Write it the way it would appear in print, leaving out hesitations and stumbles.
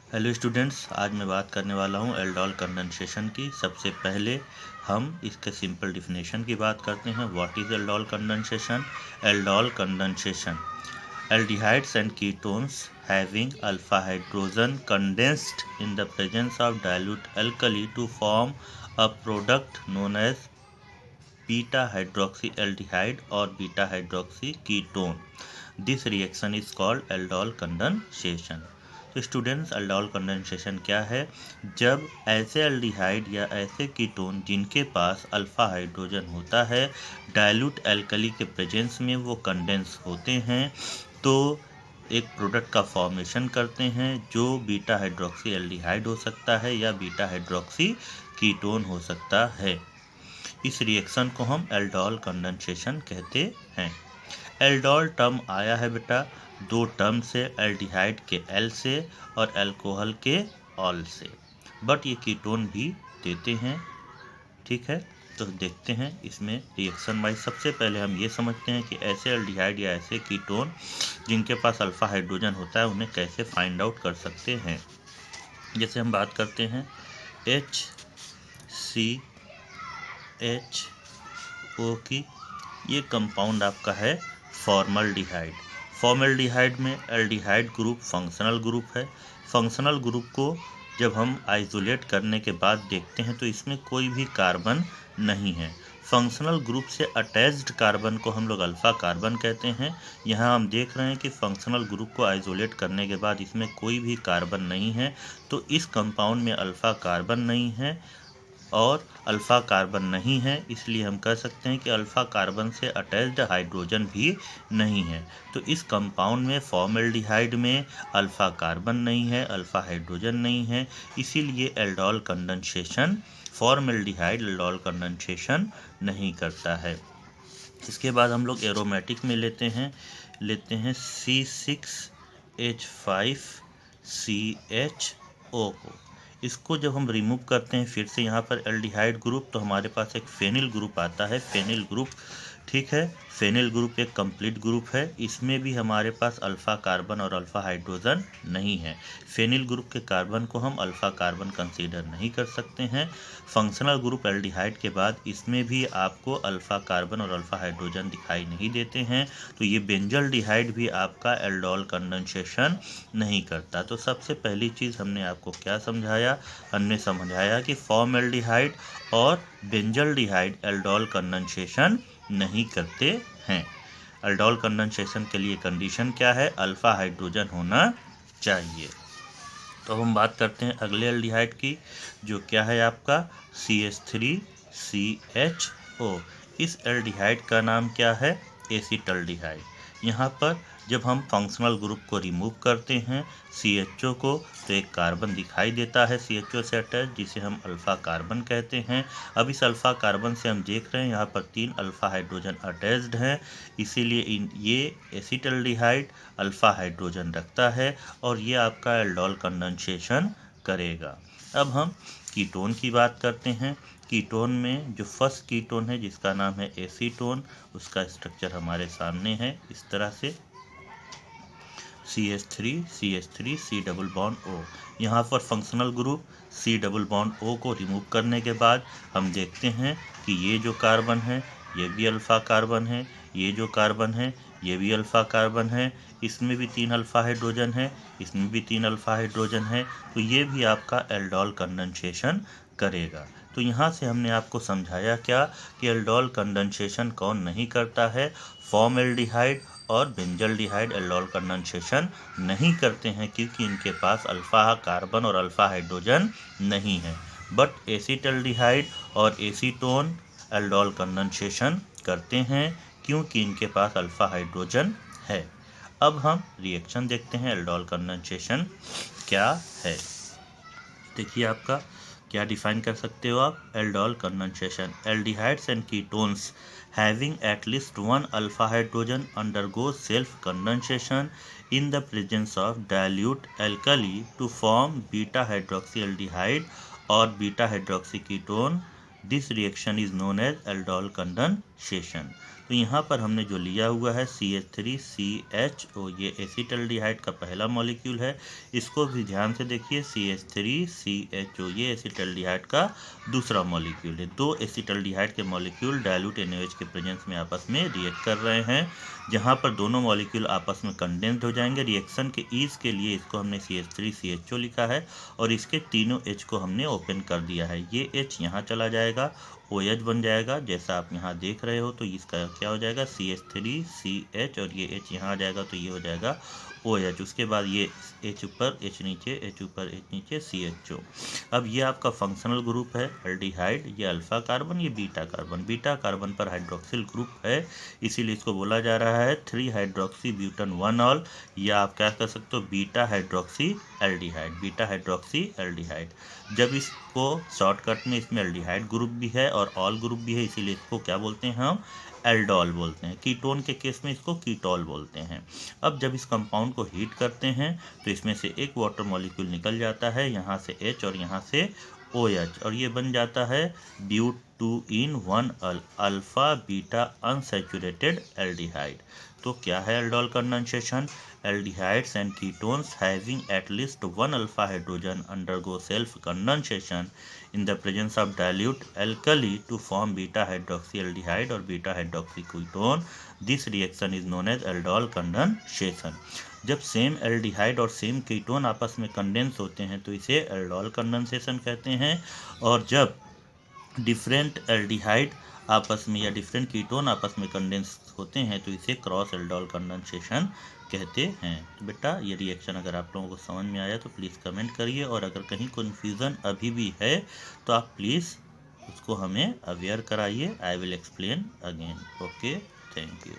Hello students, आज मैं बात करने वाला हूँ एल्डोल कंडेंसेशन की। सबसे पहले हम इसके सिंपल डिफिनेशन की बात करते हैं। What is aldol condensation? Aldol condensation, aldehydes and ketones having alpha hydrogen condensed in the presence of dilute alkali to form a product known as beta hydroxyaldehyde or beta hydroxy ketone. This reaction is called aldol condensation. तो students, aldol condensation क्या है? जब ऐसे aldehyde या ऐसे ketone जिनके पास alpha hydrogen होता है, डाइल्यूट एल्कली के प्रेजेंस में वो कंडेंस होते हैं तो एक प्रोडक्ट का फॉर्मेशन करते हैं जो बीटा हाइड्रोक्सी एल्डिहाइड हो सकता है या बीटा हाइड्रोक्सी कीटोन हो सकता है। इस रिएक्शन को हम एल्डोल कंडेंसेशन कहते हैं। एल्डोल टर्म आया है बेटा दो टर्म से, एल्डिहाइड के एल से और अल्कोहल के ऑल से, बट ये कीटोन भी देते हैं। ठीक है, तो देखते हैं इसमें रिएक्शन वाइज। सबसे पहले हम ये समझते हैं कि ऐसे एल्डिहाइड या ऐसे कीटोन जिनके पास अल्फा हाइड्रोजन होता है उन्हें कैसे फाइंड आउट कर सकते हैं। जैसे हम बात करते हैं HCHO की, ये कंपाउंड आपका है फॉर्मल्डिहाइड। फॉर्मल्डिहाइड में एल्डिहाइड ग्रुप फंक्शनल ग्रुप है। फंक्शनल ग्रुप को जब हम आइसोलेट करने के बाद देखते हैं तो इसमें कोई भी कार्बन नहीं है। फंक्शनल ग्रुप से अटैच्ड कार्बन को हम लोग अल्फा कार्बन कहते हैं। यहाँ हम देख रहे हैं कि फंक्शनल ग्रुप को आइसोलेट करने के बाद इसमें कोई भी कार्बन नहीं है, तो इस कंपाउंड में अल्फा कार्बन नहीं है और अल्फा कार्बन नहीं है, इसलिए हम कह सकते हैं कि अल्फा कार्बन से अटैच्ड हाइड्रोजन भी नहीं है। तो इस कंपाउंड में फॉर्मल्डिहाइड में अल्फा कार्बन नहीं है, अल्फा हाइड्रोजन नहीं है, इसीलिए aldol condensation, formaldehyde aldol condensation नहीं करता है। इसके बाद हम लोग एरोमेटिक में लेते हैं C6H5CHO को। इसको जब हम रिमूव करते हैं फिर से यहाँ पर एल्डिहाइड ग्रुप, तो हमारे पास एक फेनिल ग्रुप आता है। फेनिल ग्रुप, ठीक है, फेनिल ग्रुप एक कंप्लीट ग्रुप है। इसमें भी हमारे पास अल्फा कार्बन और अल्फा हाइड्रोजन नहीं है। फेनिल ग्रुप के कार्बन को हम अल्फा कार्बन कंसीडर नहीं कर सकते हैं। फंक्शनल ग्रुप एल्डिहाइड के बाद इसमें भी आपको अल्फा कार्बन और अल्फा हाइड्रोजन दिखाई नहीं देते हैं, तो ये बेंजल्डिहाइड भी आपका एल्डोल कंडेंसेशन नहीं करता। तो सबसे पहली चीज़ हमने आपको क्या समझाया? हमने समझाया कि फॉर्मल्डिहाइड और बेंजल्डिहाइड एल्डोल कंडेंसेशन नहीं करते हैं। एल्डोल कंडेंसेशन के लिए कंडीशन क्या है? अल्फा हाइड्रोजन होना चाहिए। तो हम बात करते हैं अगले एल्डिहाइड की, जो क्या है आपका CH3CHO। इस एल्डिहाइड का नाम क्या है? एसीटल्डिहाइड। यहाँ पर जब हम फंक्शनल ग्रुप को रिमूव करते हैं CHO को, तो एक कार्बन दिखाई देता है CHO से अटैच, जिसे हम अल्फा कार्बन कहते हैं। अब इस अल्फा कार्बन से हम देख रहे हैं यहाँ पर 3 अल्फा हाइड्रोजन अटैच्ड हैं, इसीलिए ये एसीटल्डिहाइड अल्फा हाइड्रोजन रखता है और ये आपका एल्डोल कंडेंसेशन करेगा। अब हम कीटोन की बात करते हैं। कीटोन में जो फर्स्ट कीटोन है जिसका नाम है एसीटोन, उसका स्ट्रक्चर हमारे सामने है इस तरह से CH3 C double bond O। यहाँ पर functional group C double bond O को रिमूव करने के बाद हम देखते हैं कि ये जो कार्बन है ये भी अल्फा कार्बन है, ये जो कार्बन है ये भी अल्फा कार्बन है, इसमें भी 3 अल्फा हाइड्रोजन है, इसमें भी 3 अल्फा हाइड्रोजन है, तो ये भी आपका एल्डोल कंडेंसेशन करेगा। तो यहाँ से हमने आपको समझाया क्या कि एल्डोल कंडेंसेशन कौन नहीं करता है? फॉर्मल्डिहाइड और बेंजल्डिहाइड एल्डोल कंडेंसेशन नहीं करते हैं क्योंकि इनके पास अल्फा कार्बन और अल्फा हाइड्रोजन नहीं है। बट एसीटल्डिहाइड और एसीटोन एल्डोल कंडेंसेशन करते हैं क्योंकि इनके पास अल्फा हाइड्रोजन है। अब हम रिएक्शन देखते हैं एल्डोल कंडेंसेशन क्या है। देखिए आपका क्या डिफाइन कर सकते हो आप? Aldol condensation, aldehydes and ketones having at least one alpha hydrogen undergoes self condensation in the presence of dilute alkali to form beta hydroxyaldehyde or beta hydroxy ketone. This reaction is known as aldol condensation. Condensation. तो यहाँ पर हमने जो लिया हुआ है CH3CHO, ये acetaldehyde का पहला मॉलिक्यूल है। इसको भी ध्यान से देखिए, CH3CHO ये एसिटल्डिहाइड का दूसरा मॉलिक्यूल है। दो एसिटल्डिहाइड के मॉलिक्यूल डाइल्यूट NaOH के प्रेजेंस में आपस में रिएक्ट कर रहे हैं, जहाँ पर दोनों मॉलिक्यूल आपस में कंडेंस्ड हो जाएंगे। रिएक्शन के ईज के लिए इसको हमने CH3CHO लिखा है और इसके तीनों H को हमने ओपन कर दिया है। ये H यहाँ चला जाएगा, OH बन जाएगा जैसा आप यहाँ देख रहे हो। तो इसका क्या हो जाएगा, CH3CH, और ये H यहाँ आ जाएगा तो ये हो जाएगा OH। उसके बाद ये H ऊपर H नीचे, H ऊपर H नीचे, CHO। अब ये आपका फंक्शनल ग्रुप है एल्डिहाइड, ये अल्फा कार्बन, ये बीटा कार्बन। बीटा कार्बन पर हाइड्रोक्सिल ग्रुप है, इसीलिए इसको बोला जा रहा है 3 हाइड्रोक्सी ब्यूटन 1 ऑल, या आप क्या कर सकते हो, beta hydroxy aldehyde, beta hydroxy aldehyde. जब इसको शॉर्टकट में इसमें एल्डिहाइड ग्रुप भी है और ऑल ग्रुप भी है, इसीलिए इसको क्या बोलते हैं हम, एल्डोल बोलते हैं। कीटोन के केस में इसको कीटोल बोलते हैं। अब जब इस कंपाउंड को हीट करते हैं तो इसमें से एक वाटर मॉलिक्यूल निकल जाता है, यहाँ से H और यहाँ से OH, और ये बन जाता है but 2 in 1 alpha beta unsaturated aldehyde. तो क्या है aldol condensation? Aldehydes and ketones having at least 1 alpha hydrogen undergo self condensation in the presence of dilute alkali to form beta hydroxyaldehyde or beta hydroxyketone. This reaction is known as aldol condensation. जब same aldehyde और same ketone आपस में condense होते हैं तो इसे aldol condensation कहते हैं, और जब डिफरेंट एल्डिहाइड आपस में या डिफरेंट कीटोन आपस में कंडेंस होते हैं तो इसे क्रॉस एल्डोल कंडेंसेशन कहते हैं। तो बेटा ये रिएक्शन अगर आप लोगों को समझ में आया तो प्लीज़ कमेंट करिए, और अगर कहीं कन्फ्यूज़न अभी भी है तो आप प्लीज़ उसको हमें अवेयर कराइए। I will explain again. Okay, thank you.